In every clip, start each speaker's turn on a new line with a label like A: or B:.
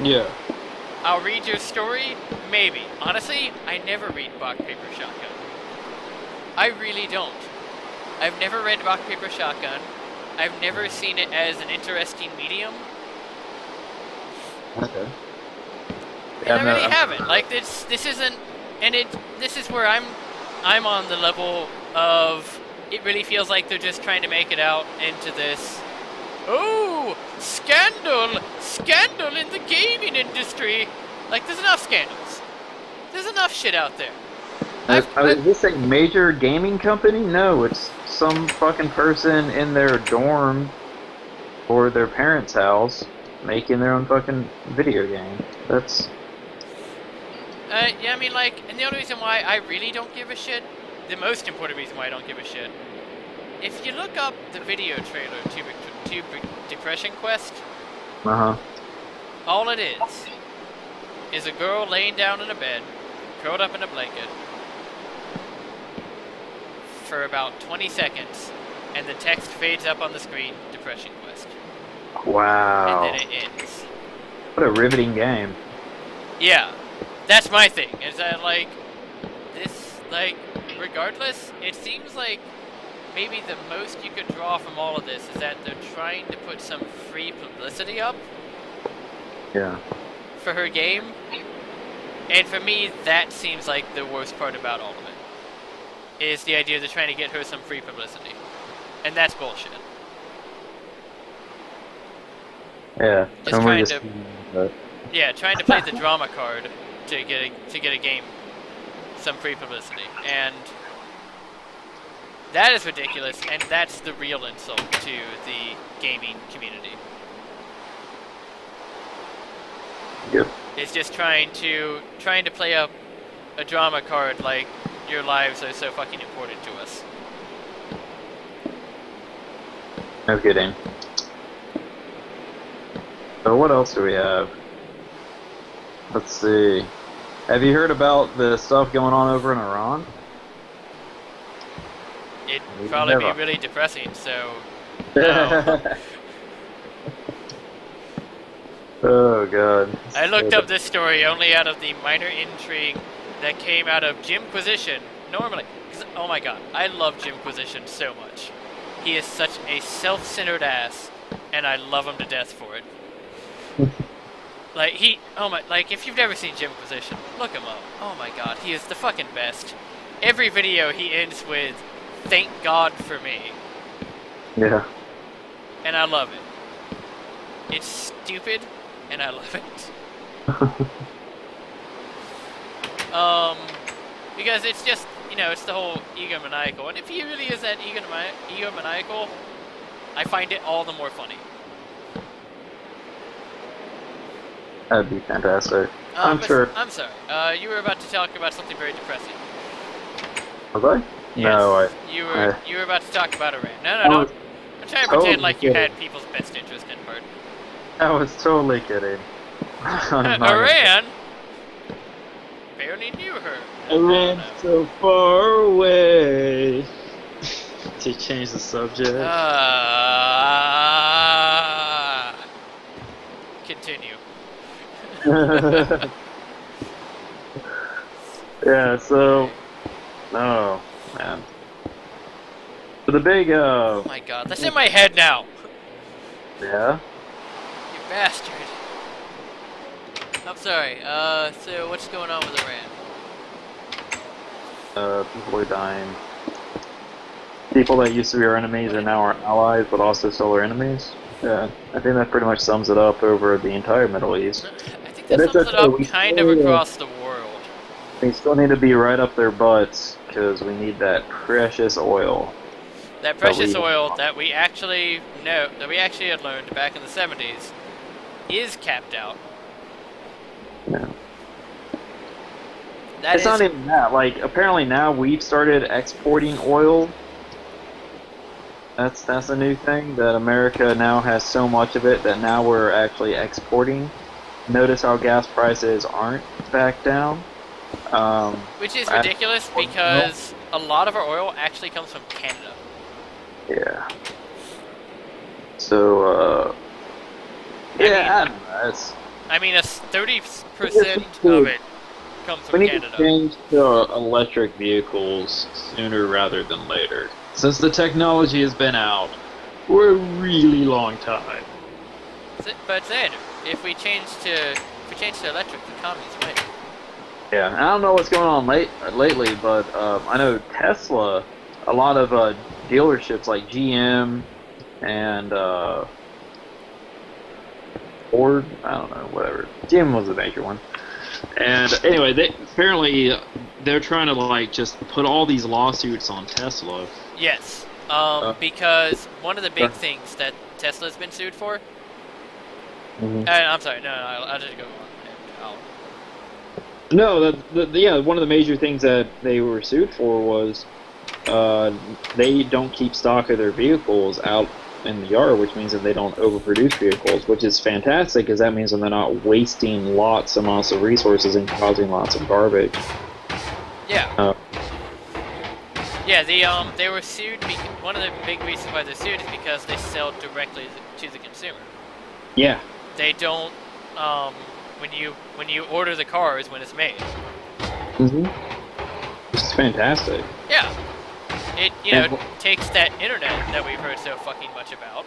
A: Yeah.
B: I'll read your story, maybe. Honestly, I never read Rock, Paper, Shotgun. I really don't. I've never read Rock, Paper, Shotgun. I've never seen it as an interesting medium.
A: Okay.
B: And I really haven't. Like this isn't, and this is where I'm on the level of it really feels like they're just trying to make it out into this. Oh, scandal in the gaming industry. Like there's enough scandals. There's enough shit out there.
A: Is this a major gaming company? No, it's some fucking person in their dorm or their parents' house making their own fucking video game. That's...
B: Yeah, I mean, like, and the only reason why I really don't give a shit, the most important reason why I don't give a shit, if you look up the video trailer to Depression Quest, all it is a girl laying down in a bed, curled up in a blanket, for about 20 seconds, and the text fades up on the screen, Depression Quest.
A: Wow.
B: And then it ends.
A: What a riveting game.
B: Yeah. That's my thing, is that, like, this, like, regardless, it seems like maybe the most you could draw from all of this is that they're trying to put some free publicity up.
A: Yeah.
B: For her game. And for me, that seems like the worst part about all of it. Is the idea they're trying to get her some free publicity. And that's bullshit.
A: Yeah.
B: Just trying to... Yeah, trying to play the drama card to get a game some free publicity, and that is ridiculous, and that's the real insult to the gaming community.
A: Yep.
B: It's just trying to play up a drama card like your lives are so fucking important to us.
A: No kidding. So what else do we have? Let's see. Have you heard about the stuff going on over in Iran?
B: It'd probably be really depressing, so... No.
A: Oh, God.
B: I looked up this story only out of the minor intrigue that came out of Jimquisition. Normally, because, oh my god, I love Jimquisition so much. He is such a self-centered ass, and I love him to death for it. Like, like, if you've never seen Jimquisition, look him up. Oh my god, he is the fucking best. Every video he ends with, "Thank God for me."
A: Yeah.
B: And I love it. It's stupid, and I love it. Because it's just, it's the whole egomaniacal. And if he really is that egomaniacal, I find it all the more funny.
A: That'd be fantastic. I'm sure.
B: I'm sorry. You were about to talk about something very depressing.
A: Was I?
B: Yes.
A: No,
B: You were about to talk about Iran. No. I'm trying to pretend like you had people's best interest in heart.
A: I was totally kidding.
B: Iran? Barely knew her.
A: Iran so far away. To change the subject.
B: Continue.
A: Yeah, so... Oh, man. For the big,
B: Oh my god, that's in my head now!
A: Yeah?
B: You bastard. I'm sorry, so what's going on with Iran?
A: People are dying. People that used to be our enemies are now our allies, but also still our enemies. Yeah, I think that pretty much sums it up over the entire Middle East.
B: I think that sums it up kind of across the world.
A: We still need to be right up their butts, because we need that precious oil.
B: That precious oil that we actually had learned back in the 70s is capped out.
A: Yeah. It's not even that. Like, apparently now we've started exporting oil. That's a new thing, that America now has so much of it that now we're actually exporting. Notice how gas prices aren't back down.
B: Which is ridiculous because a lot of our oil actually comes from Canada.
A: Yeah. So, yeah, I don't know.
B: I mean, 30% of it comes
A: We
B: from
A: need
B: Canada.
A: to change to electric vehicles sooner rather than later. Since the technology has been out for a really long time.
B: But then, if we change to electric, the economy's way.
A: Yeah, I don't know what's going on lately, but I know Tesla, a lot of dealerships like GM and Ford, I don't know, whatever. GM was the major one. And anyway, they're trying to like just put all these lawsuits on Tesla.
B: Yes, because one of the big things that Tesla's been sued for. I'm sorry, no, I'll just go on.
A: No, yeah, one of the major things that they were sued for was they don't keep stock of their vehicles out in the yard, which means that they don't overproduce vehicles, which is fantastic because that means that they're not wasting lots and lots of resources and causing lots of garbage.
B: Yeah. Yeah, they were sued. One of the big reasons why they're sued is because they sell directly to the consumer.
A: Yeah.
B: They don't. When you order the car is when it's made.
A: It's fantastic.
B: Yeah. It takes that internet that we've heard so fucking much about.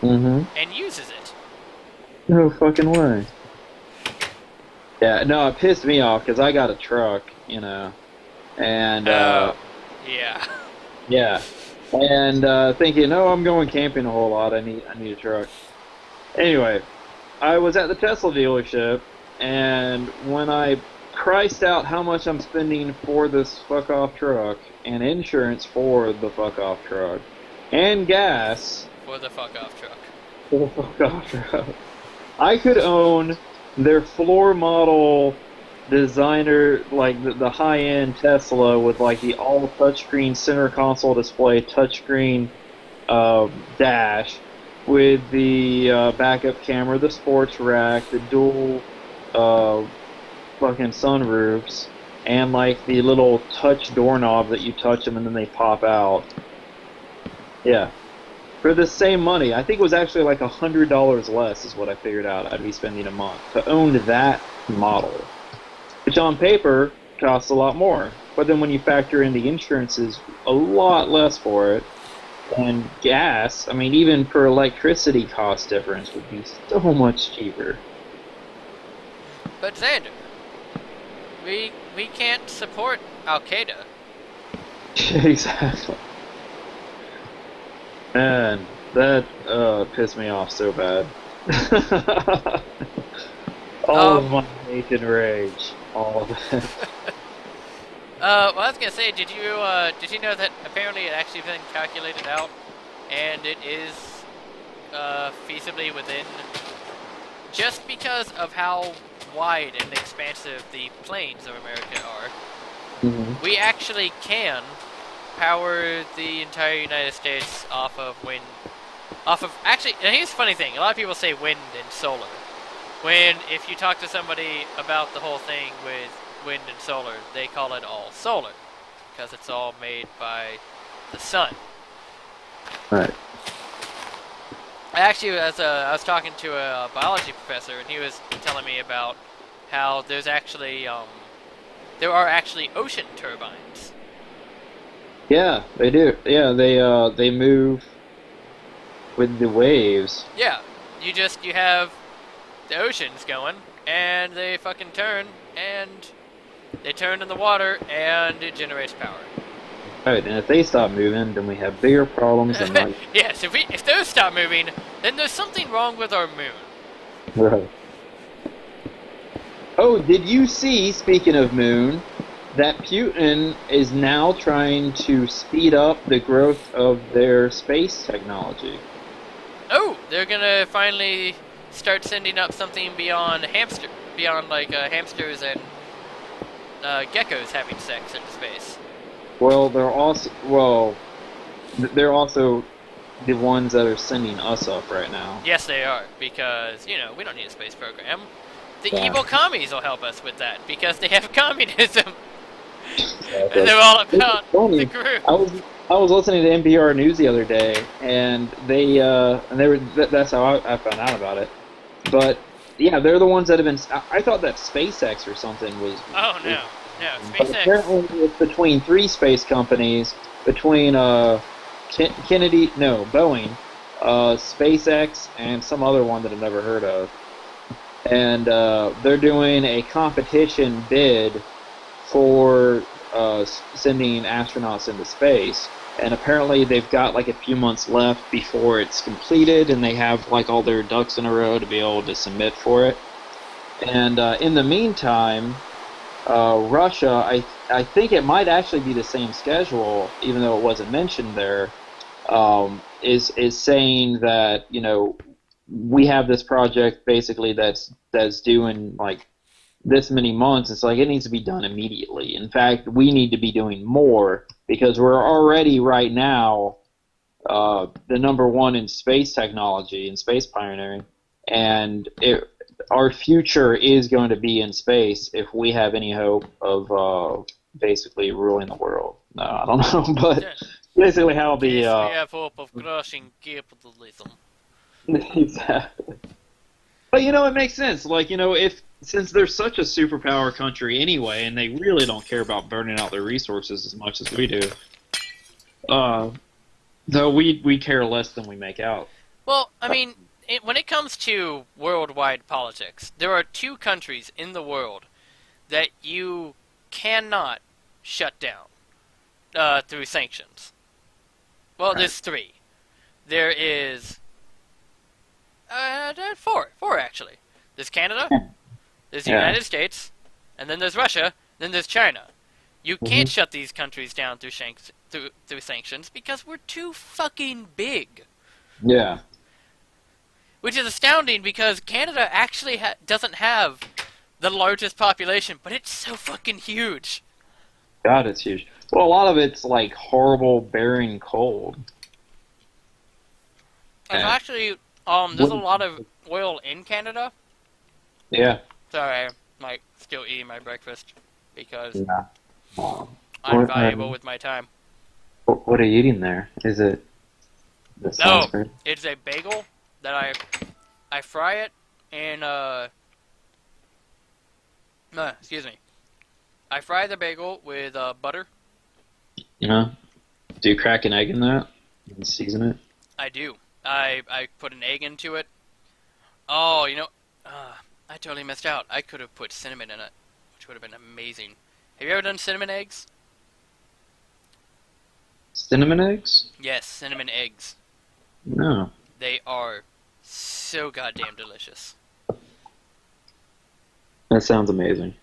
B: And uses it.
A: No fucking way. Yeah, no, it pissed me off because I got a truck, and
B: yeah.
A: Yeah, and thinking, oh, I'm going camping a whole lot. I need a truck. Anyway, I was at the Tesla dealership, and when I priced out how much I'm spending for this fuck off truck, and insurance for the fuck off truck, and gas
B: for the fuck off truck,
A: I could own their floor model designer, like the high-end Tesla with like the all touchscreen center console display, touchscreen dash, with the backup camera, the sports rack, the dual fucking sunroofs, and like the little touch doorknob that you touch them and then they pop out. Yeah. For the same money, I think it was actually like $100 less is what I figured out I'd be spending a month to own that model. Which on paper costs a lot more. But then when you factor in the insurance is a lot less for it. And gas, I mean, even for electricity cost difference would be so much cheaper.
B: But Xander, we can't support Al Qaeda.
A: Exactly. Man, that pissed me off so bad. All of my hate and rage, all of it.
B: Well, I was gonna say, did you know that apparently it actually been calculated out, and it is feasibly within, just because of how wide and expansive the plains of America are, we actually can power the entire United States off of wind. Actually, and here's the funny thing: a lot of people say wind and solar. If you talk to somebody about the whole thing with wind and solar, they call it all solar, because it's all made by the sun.
A: Right.
B: Actually, I was talking to a biology professor, and he was telling me about how there are actually ocean turbines. Yeah,
A: they do. Yeah, they move with the waves.
B: Yeah, you have the oceans going, and they fucking turn, and they turn in the water, and it generates power.
A: Right, and if they stop moving, then we have bigger problems than like...
B: Yes, if those stop moving, then there's something wrong with our moon.
A: Right. Oh, did you see, speaking of moon, that Putin is now trying to speed up the growth of their space technology?
B: Oh, they're gonna finally start sending up something beyond hamsters and geckos having sex into space.
A: Well, they're also the ones that are sending us up right now.
B: Yes, they are, because we don't need a space program. The evil commies will help us with that because they have communism. And they're all about the group.
A: I was listening to NPR News the other day, and that's how I found out about it. But Yeah, they're the ones that have been. I thought that SpaceX or something
B: Oh
A: was,
B: no, no,
A: but
B: SpaceX.
A: apparently it's between three space companies, between Kennedy, no, Boeing, SpaceX, and some other one that I've never heard of. And they're doing a competition bid for sending astronauts into space. And apparently they've got like a few months left before it's completed, and they have like all their ducks in a row to be able to submit for it. And in the meantime, Russia, I think it might actually be the same schedule, even though it wasn't mentioned there. Is saying that we have this project basically that's due in like this many months. It's like it needs to be done immediately. In fact, we need to be doing more because we're already right now the number one in space technology and space pioneering, and our future is going to be in space if we have any hope of basically ruling the world. No, I don't know, but
B: Yeah.
A: basically how the
B: Yes, we have hope of crushing capitalism.
A: exactly. But it makes sense. Like if since they're such a superpower country anyway, and they really don't care about burning out their resources as much as we do, uh, though we care less than we make out.
B: Well, I mean, when it comes to worldwide politics, there are two countries in the world that you cannot shut down through sanctions. Well,
A: Right.
B: there's three. There is four actually. There's Canada, there's the
A: Yeah.
B: United States, and then there's Russia, then there's China. You
A: Hmm.
B: can't shut these countries down through sanctions because we're too fucking big.
A: Yeah.
B: Which is astounding because Canada actually doesn't have the largest population, but it's so fucking huge.
A: God, it's huge. Well, a lot of it's like horrible, bearing cold.
B: And
A: And
B: actually, there's a lot of oil in Canada.
A: yeah.
B: Sorry, I'm like still eating my breakfast because
A: Yeah.
B: I'm
A: What,
B: valuable with my time.
A: what are you eating there? Is it the
B: No,
A: Salisbury?
B: it's a bagel that I fry it in no, excuse me. I fry the bagel with butter.
A: Do you crack an egg in that and season it?
B: I do. I put an egg into it. Oh, I totally missed out. I could have put cinnamon in it, which would have been amazing. Have you ever done cinnamon eggs?
A: Cinnamon eggs?
B: Yes, cinnamon eggs.
A: No.
B: They are so goddamn delicious.
A: That sounds amazing.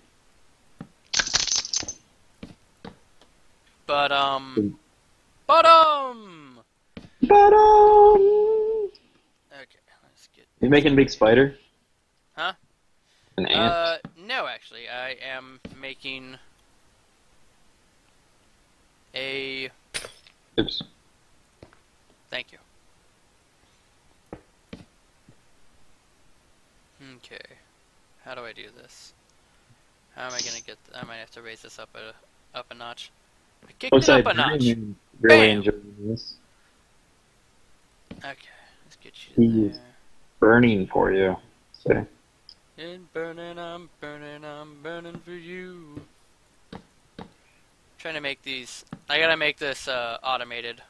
B: But
A: But
B: okay, let's get.
A: you making a big spider?
B: Huh?
A: An ant?
B: No, actually, I am making a.
A: Oops.
B: Thank you. Okay, how do I do this? How am I gonna get? I might have to raise this up a notch. I kicked
A: Looks
B: it up
A: like
B: a notch.
A: Dream really
B: Bam!
A: enjoying this.
B: Okay, let's get you
A: He's
B: there.
A: burning for you. So,
B: And burning, I'm burning for you. Trying to make these. I gotta make this automated